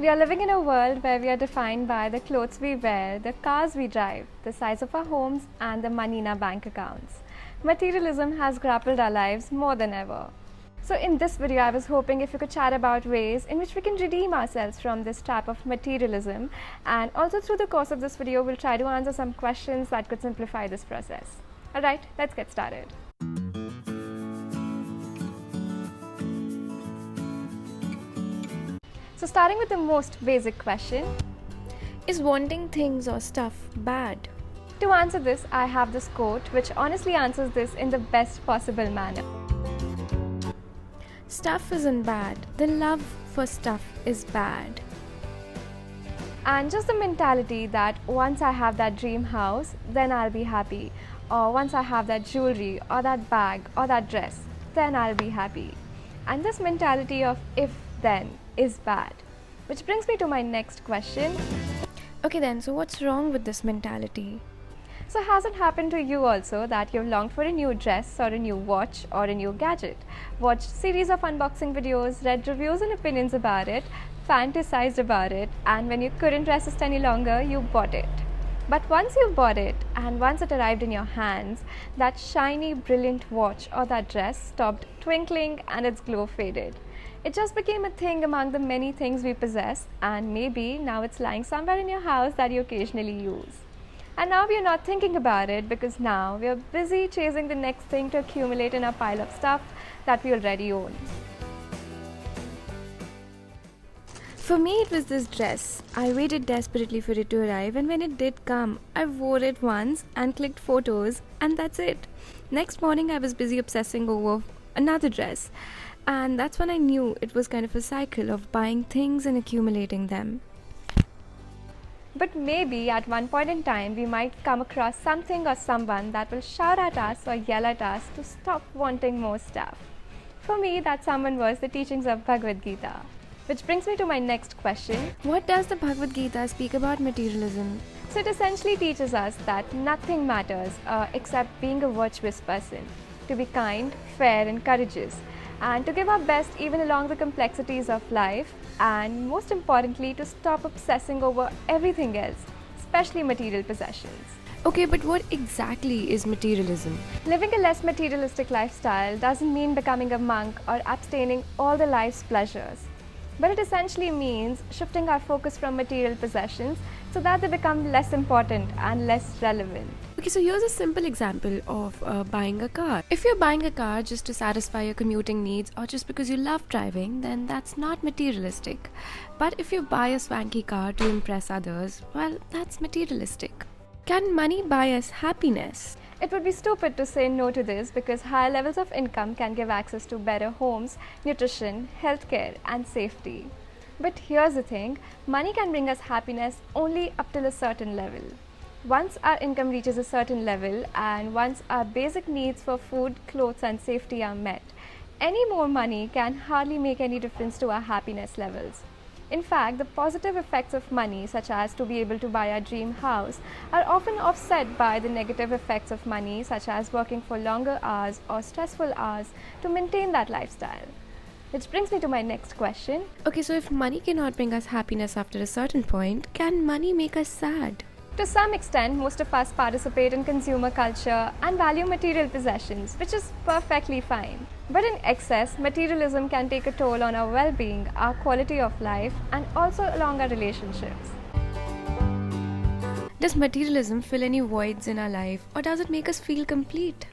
We are living in a world where we are defined by the clothes we wear, the cars we drive, the size of our homes, and the money in our bank accounts. Materialism has grappled our lives more than ever. So in this video, I was hoping if we could chat about ways in which we can redeem ourselves from this trap of materialism, and also through the course of this video, we'll try to answer some questions that could simplify this process. Alright, let's get started. So starting with the most basic question, is wanting things or stuff bad? To answer this, I have this quote which honestly answers this in the best possible manner. Stuff isn't bad, the love for stuff is bad. And just the mentality that once I have that dream house, then I'll be happy. Or once I have that jewelry or that bag or that dress, then I'll be happy. And this mentality of if then is bad. Which brings me to my next question. Okay then, so what's wrong with this mentality? So has it happened to you also that you've longed for a new dress or a new watch or a new gadget, watched series of unboxing videos, read reviews and opinions about it, fantasized about it, and when you couldn't resist any longer, you bought it. But once you bought it and once it arrived in your hands, that shiny, brilliant watch or that dress stopped twinkling and its glow faded. It just became a thing among the many things we possess, and maybe now it's lying somewhere in your house that you occasionally use. And now we are not thinking about it because now we are busy chasing the next thing to accumulate in our pile of stuff that we already own. For me, it was this dress. I waited desperately for it to arrive, and when it did come, I wore it once and clicked photos, and that's it. Next morning, I was busy obsessing over another dress. And that's when I knew it was kind of a cycle of buying things and accumulating them. But maybe at one point in time, we might come across something or someone that will shout at us or yell at us to stop wanting more stuff. For me, that someone was the teachings of Bhagavad Gita. Which brings me to my next question. What does the Bhagavad Gita speak about materialism? So it essentially teaches us that nothing matters except being a virtuous person, to be kind, fair and courageous, and to give our best even along the complexities of life, and most importantly to stop obsessing over everything else, especially material possessions. Okay, but what exactly is materialism? Living a less materialistic lifestyle doesn't mean becoming a monk or abstaining all the life's pleasures, but it essentially means shifting our focus from material possessions so that they become less important and less relevant. Okay, so here's a simple example of buying a car. If you're buying a car just to satisfy your commuting needs or just because you love driving, then that's not materialistic. But if you buy a swanky car to impress others, well, that's materialistic. Can money buy us happiness? It would be stupid to say no to this because higher levels of income can give access to better homes, nutrition, healthcare, and safety. But here's the thing, money can bring us happiness only up till a certain level. Once our income reaches a certain level and once our basic needs for food, clothes and safety are met, any more money can hardly make any difference to our happiness levels. In fact, the positive effects of money, such as to be able to buy our dream house, are often offset by the negative effects of money, such as working for longer hours or stressful hours to maintain that lifestyle. Which brings me to my next question. Okay, so if money cannot bring us happiness after a certain point, can money make us sad? To some extent, most of us participate in consumer culture and value material possessions, which is perfectly fine. But in excess, materialism can take a toll on our well-being, our quality of life, and also along our relationships. Does materialism fill any voids in our life, or does it make us feel complete?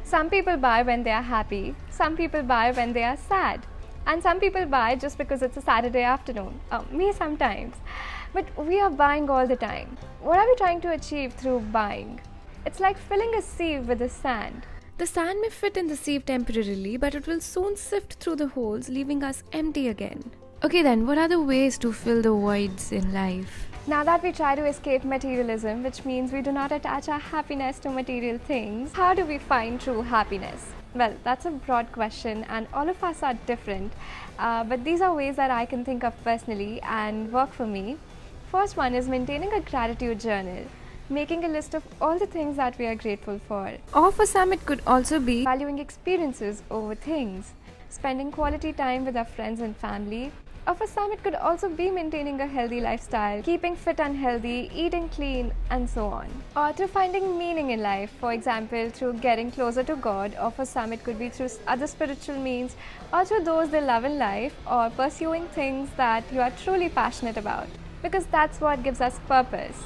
Some people buy when they are happy, some people buy when they are sad, and some people buy just because it's a Saturday afternoon. Me sometimes. But we are buying all the time. What are we trying to achieve through buying? It's like filling a sieve with the sand. The sand may fit in the sieve temporarily, but it will soon sift through the holes, leaving us empty again. Okay then, what are the ways to fill the voids in life? Now that we try to escape materialism, which means we do not attach our happiness to material things, how do we find true happiness? Well, that's a broad question and all of us are different, but these are ways that I can think of personally and work for me. First one is maintaining a gratitude journal, making a list of all the things that we are grateful for. Or for some it could also be valuing experiences over things, spending quality time with our friends and family, Or for some, it could also be maintaining a healthy lifestyle, keeping fit and healthy, eating clean, and so on. Or through finding meaning in life, for example, through getting closer to God, or for some, it could be through other spiritual means, or through those they love in life, or pursuing things that you are truly passionate about. Because that's what gives us purpose.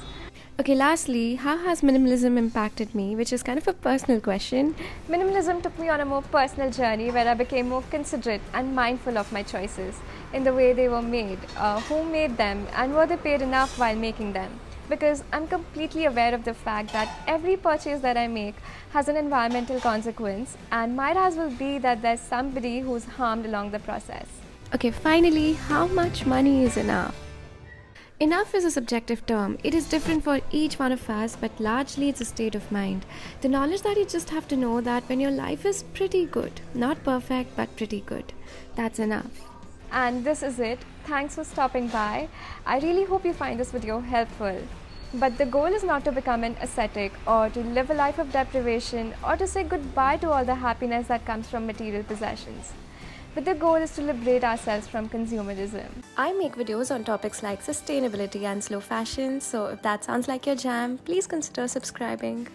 Okay, lastly, how has minimalism impacted me? Which is kind of a personal question. Minimalism took me on a more personal journey where I became more considerate and mindful of my choices in the way they were made, who made them, and were they paid enough while making them. Because I'm completely aware of the fact that every purchase that I make has an environmental consequence, and might as well be that there's somebody who's harmed along the process. Okay, finally, how much money is enough? Enough is a subjective term. It is different for each one of us, but largely it's a state of mind. The knowledge that you just have to know that when your life is pretty good, not perfect, but pretty good, that's enough. And this is it. Thanks for stopping by. I really hope you find this video helpful. But the goal is not to become an ascetic or to live a life of deprivation or to say goodbye to all the happiness that comes from material possessions. But the goal is to liberate ourselves from consumerism. I make videos on topics like sustainability and slow fashion, so if that sounds like your jam, please consider subscribing.